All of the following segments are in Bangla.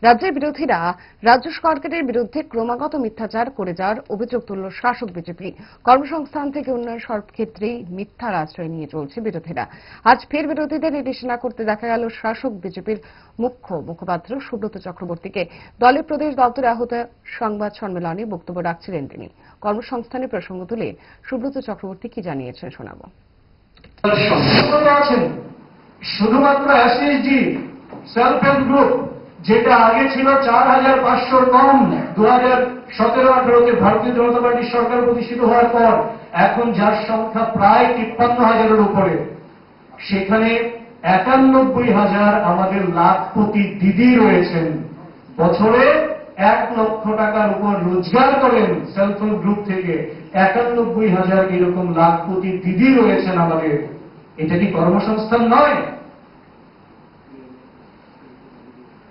রাজ্যের বিরোধীরা রাজ্য সরকারের বিরুদ্ধে ক্রমাগত মিথ্যাচার করে যাওয়ার অভিযোগ তুলল শাসক বিজেপি। কর্মসংস্থান থেকে উন্নয়ন সব ক্ষেত্রেই মিথ্যার আশ্রয় নিয়ে চলছে বিরোধীরা। আজ ফের বিরোধীদের নির্দেশনা করতে দেখা গেল শাসক বিজেপির মুখপাত্র সুব্রত চক্রবর্তীকে। দলের প্রদেশ দপ্তরে আহত সংবাদ সম্মেলনে বক্তব্য রাখছিলেন তিনি। কর্মসংস্থানের প্রসঙ্গ তুলে সুব্রত চক্রবর্তী কি জানিয়েছেন শোনাবো। শুধুমাত্র এসএসজি সেলফ হেল্প গ্রুপ যেটা আগে ছিল 4,500 কম 2017-18-তে ভারতীয় জনতা পার্টির সরকার প্রতিষ্ঠিত হওয়ার পর এখন যার সংখ্যা প্রায় 53,000-এর উপরে, সেখানে 91,000 আমাদের লাখপতি দিদি রয়েছেন। বছরে 1 লক্ষ টাকার উপর রোজগার করেন সেলফ হেল্প গ্রুপ থেকে। 91,000 এরকম লাখপতি দিদি রয়েছেন আমাদের। এটা কি কর্মসংস্থান নয়?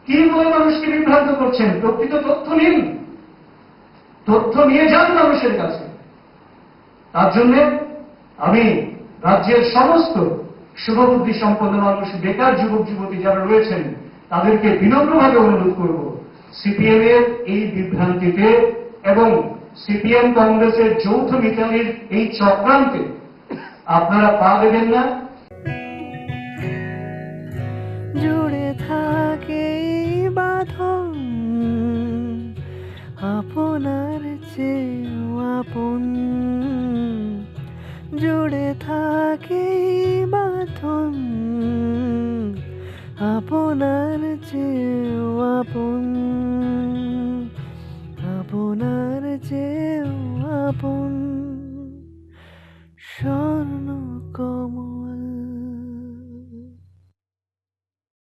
কি বলে মানুষকে বিভ্রান্ত করছেন? প্রকৃত তথ্য নিন, তথ্য নিয়ে যান মানুষের কাছে। তার জন্য আমি রাজ্যের সমস্ত শুভবুদ্ধি সম্পন্ন মানুষ, বেকার যুবক যুবতী যারা রয়েছেন, তাদেরকে বিনম্রভাবে অনুরোধ করব, সিপিএম এর এই বিভ্রান্তিতে এবং সিপিএম কংগ্রেসের যৌথ মিতালির এই চক্রান্তে আপনারা পা দেবেন না। জুড়ে থাকে বাঁধন আপনার চেয়েও আপন, জুড়ে থাকে বাঁধন আপনার চেয়েও আপন, আপনার চেয়েও আপন। স্বর্ণ কমল